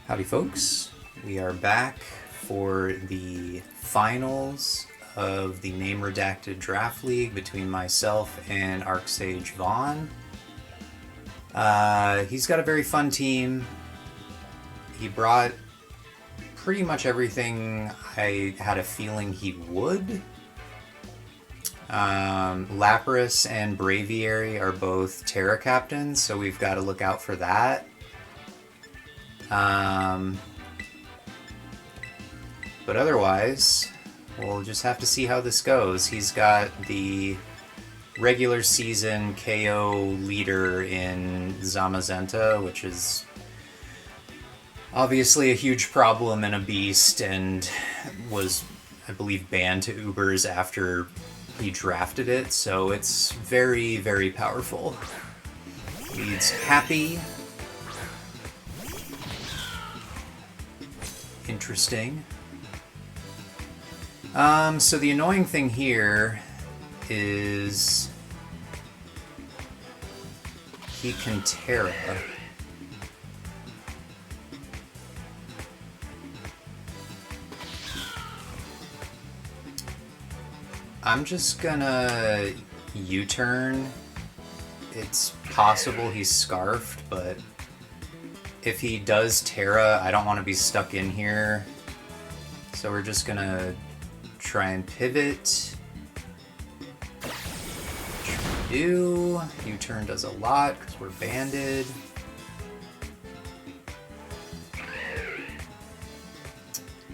Howdy folks, we are back for the finals of the Name Redacted Draft League between myself and Arcsage Vaughn. He's got a very fun team. He brought pretty much everything I had a feeling he would. Lapras and Braviary are both Terra captains, so we've got to look out for that. But otherwise, we'll just have to see how this goes. He's got the regular season KO leader in Zamazenta, which is obviously a huge problem and a beast, and was, I believe, banned to Ubers after he drafted it, so it's very, very powerful. Leads Happy. Interesting. So the annoying thing here is he can Terra. I'm just gonna U-turn. It's possible he's scarfed, but if he does Terra, I don't want to be stuck in here. So we're just gonna try and pivot. Which we do. U-turn does a lot because we're banded.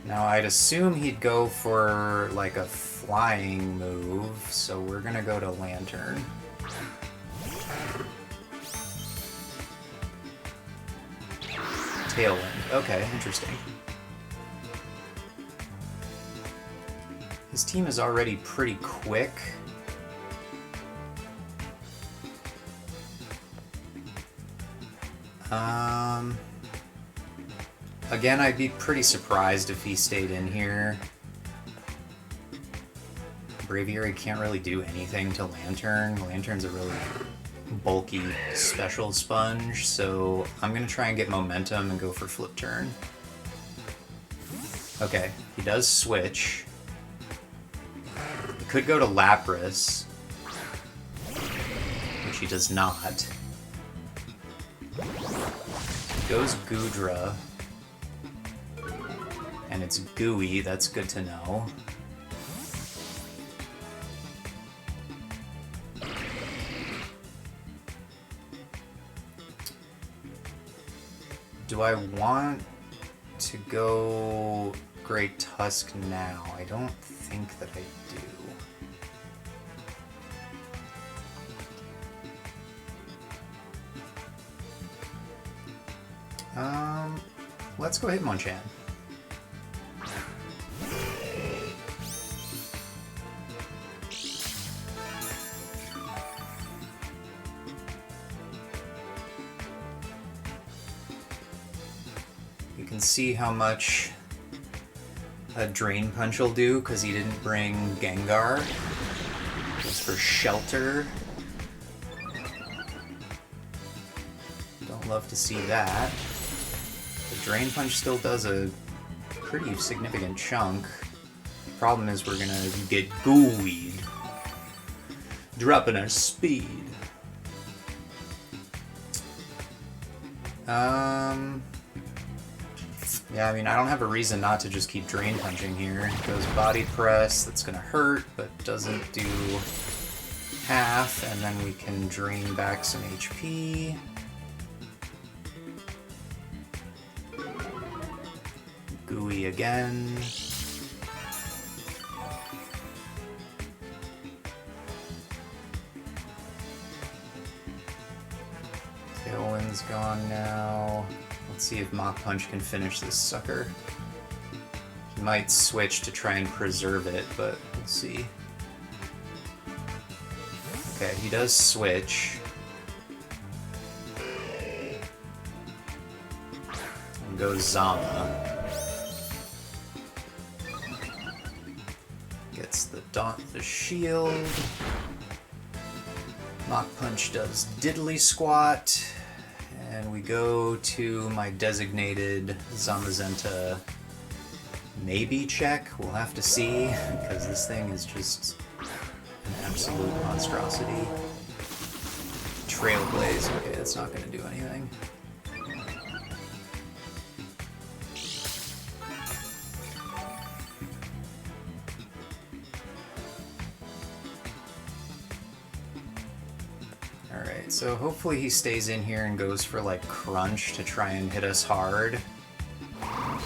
Now I'd assume he'd go for like a flying move, so we're gonna go to Lantern. Tailwind. Okay, interesting. His team is already pretty quick. Again, I'd be pretty surprised if he stayed in here. Braviary can't really do anything to Lantern. Lantern's a really bulky special sponge, so I'm gonna try and get momentum and go for flip turn. Okay, he does switch. He could go to Lapras, which he does not. He goes Goodra, and it's gooey, that's good to know. Do I want to go Great Tusk now? I don't think that I do. Let's go Hitmonchan. You can see how much a Drain Punch will do because he didn't bring Gengar. It's for shelter. Don't love to see that. The Drain Punch still does a pretty significant chunk. Problem is we're gonna get gooeyed. Dropping our speed. Yeah, I mean, I don't have a reason not to just keep Drain Punching here. It goes Body Press, that's gonna hurt, but doesn't do half, and then we can drain back some HP. Gooey again. Tailwind's gone now. Let's see if Mach Punch can finish this sucker. He might switch to try and preserve it, but we'll see. Okay, he does switch. And goes Zama. Gets the Dauntless Shield. Mach Punch does Diddly Squat. And we go to my designated Zamazenta maybe check. We'll have to see, because this thing is just an absolute monstrosity. Trailblaze. Okay, that's not going to do anything. Alright, so hopefully he stays in here and goes for like Crunch to try and hit us hard.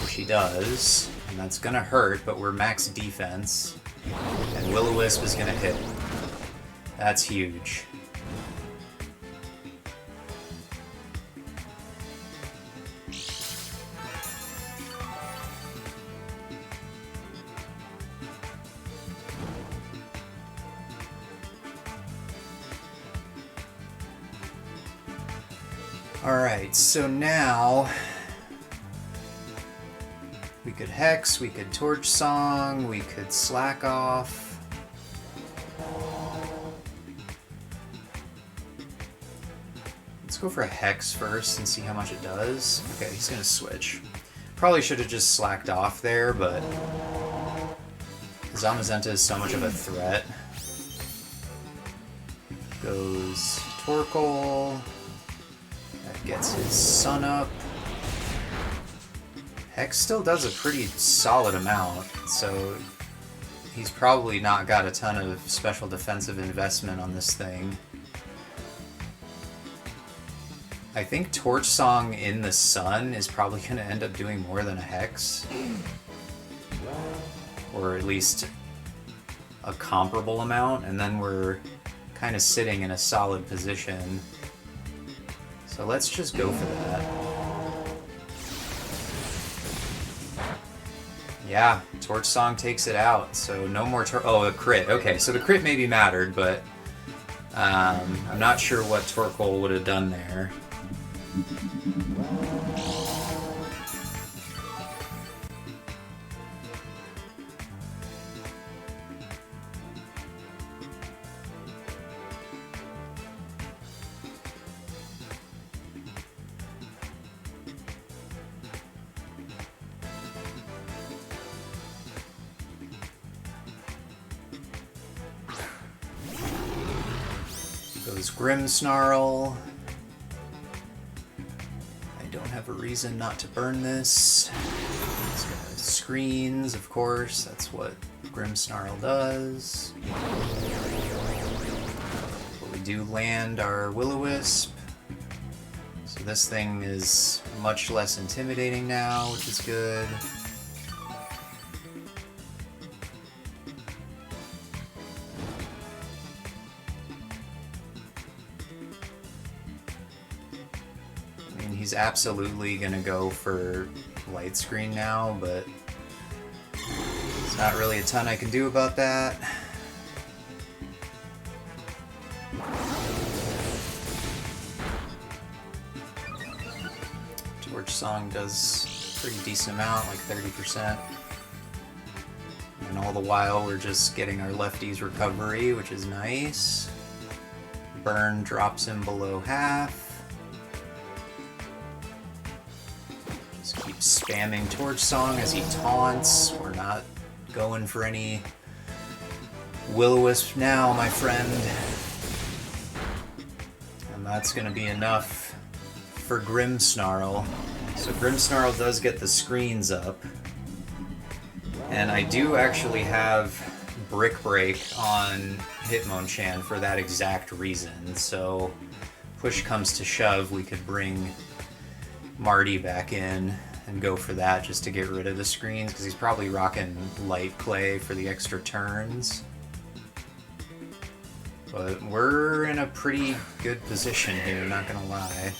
Which he does. And that's gonna hurt, but we're max defense. And Will-O-Wisp is gonna hit. That's huge. Alright, so now we could Hex, we could Torch Song, we could Slack Off. Let's go for a Hex first and see how much it does. Okay, he's gonna switch. Probably should have just slacked off there, but Zamazenta is so much of a threat. Goes Torkoal. That gets his Sun up. Hex still does a pretty solid amount, so he's probably not got a ton of special defensive investment on this thing. I think Torch Song in the Sun is probably going to end up doing more than a Hex. Or at least a comparable amount, and then we're kind of sitting in a solid position. So let's just go for that. Yeah, Torch Song takes it out, so no more oh, a crit. Okay, so the crit maybe mattered, but I'm not sure what Torkoal would have done there. Goes Grimmsnarl. I don't have a reason not to burn this. It's got screens, of course. That's what Grimmsnarl does. But we do land our Will-O-Wisp. So this thing is much less intimidating now, which is good. He's absolutely gonna go for Light Screen now, but there's not really a ton I can do about that. Torch Song does a pretty decent amount, like 30%. And all the while we're just getting our lefties recovery, which is nice. Burn drops him below half. Keep spamming Torch Song as he taunts. We're not going for any Will-O-Wisp now, my friend. And that's going to be enough for Grimmsnarl. So Grimmsnarl does get the screens up. And I do actually have Brick Break on Hitmonchan for that exact reason. So push comes to shove, we could bring Marty back in and go for that just to get rid of the screens, because he's probably rocking Light Clay for the extra turns. But we're in a pretty good position here, not gonna lie.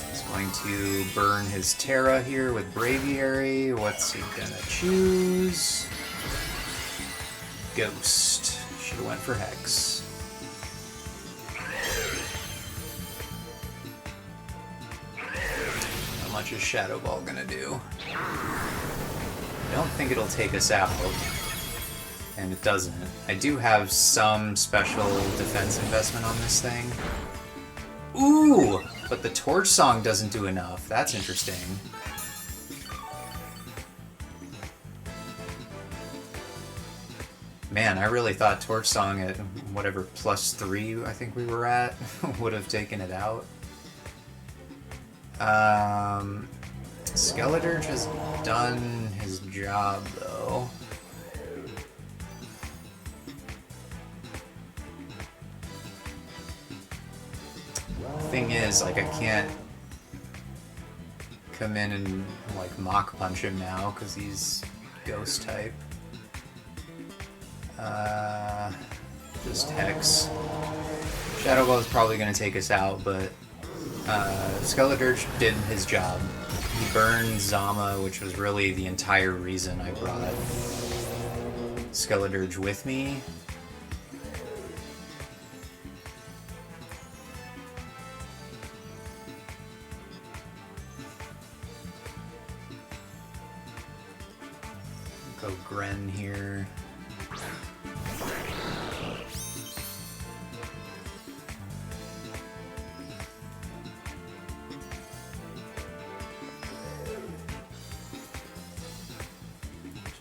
He's going to burn his Terra here with Braviary. What's he gonna choose? Ghost. Should've went for Hex. How much is Shadow Ball gonna do? I don't think it'll take us out. And it doesn't. I do have some special defense investment on this thing. Ooh! But the Torch Song doesn't do enough. That's interesting. Man, I really thought Torch Song at whatever +3 I think we were at would have taken it out. Skeledirge has done his job though. Thing is, like, I can't come in and like Mach Punch him now because he's Ghost type. Just Hex. Shadow Ball is probably going to take us out, but Skeledirge did his job. He burned Zama, which was really the entire reason I brought Skeledirge with me. Go Gren here.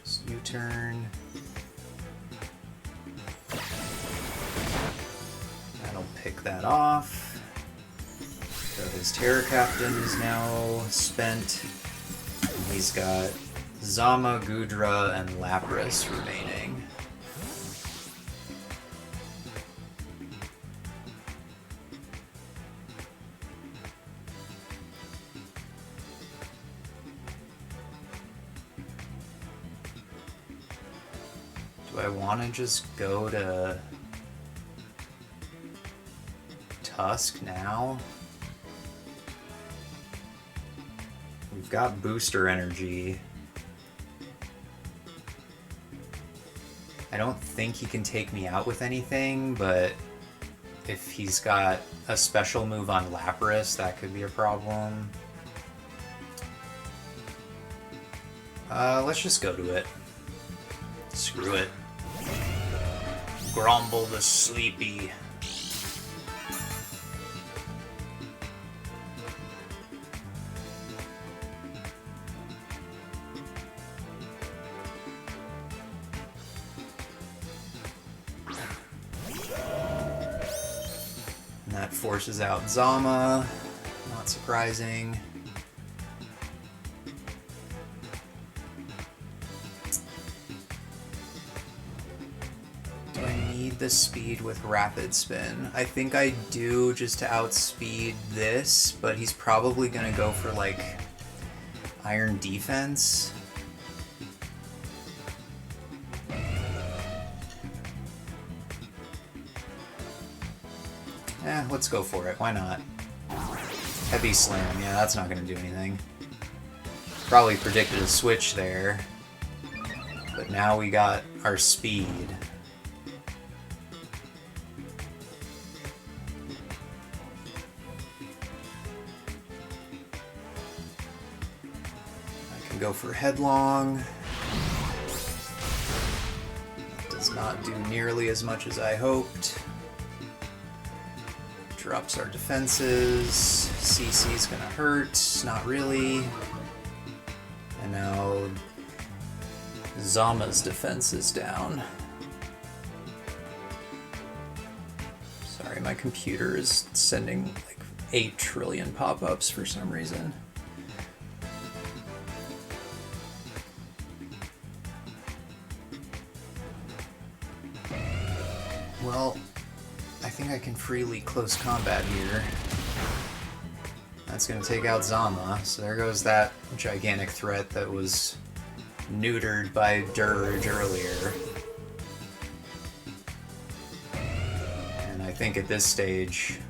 Just U-turn. That'll pick that off. So his Terror Captain is now spent. And he's got Zama, Gudra, and Lapras remaining. Do I want to just go to Tusk now? We've got booster energy. I don't think he can take me out with anything, but if he's got a special move on Lapras, that could be a problem. Let's just go to it. Screw it. Grumble the Sleepy. And that forces out Zama. Not surprising. Do I need the speed with Rapid Spin? I think I do, just to outspeed this, but he's probably gonna go for like Iron Defense. Let's go for it. Why not? Heavy Slam. Yeah, that's not going to do anything. Probably predicted a switch there. But now we got our speed. I can go for Headlong. That does not do nearly as much as I hoped. Drops our defenses. CC's gonna hurt. Not really. And now Zama's defense is down. Sorry, my computer is sending like 8 trillion pop-ups for some reason. Well, I think I can freely close combat here. That's going to take out Zama, so there goes that gigantic threat that was neutered by Dirge earlier. And I think at this stage,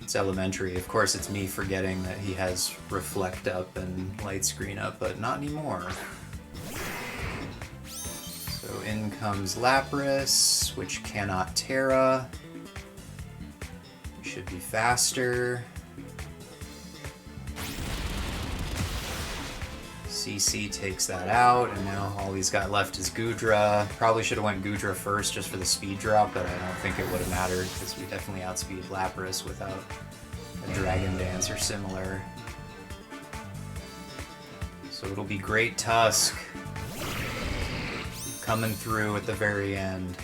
it's elementary. Of course, it's me forgetting that he has Reflect up and Light Screen up, but not anymore. So in comes Lapras, which cannot Terra. Should be faster. CC takes that out, and now all he's got left is Gudra. Probably should have went Gudra first just for the speed drop, but I don't think it would have mattered because we definitely outspeed Lapras without a Dragon Dance or similar. So it'll be Great Tusk coming through at the very end.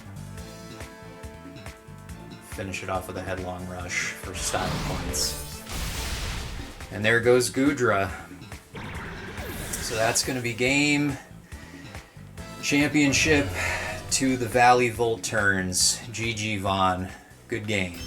Finish it off with a Headlong Rush for style points. And there goes Gudra. So that's going to be game. Championship to the Valley Volt turns. GG Vaughn. Good game.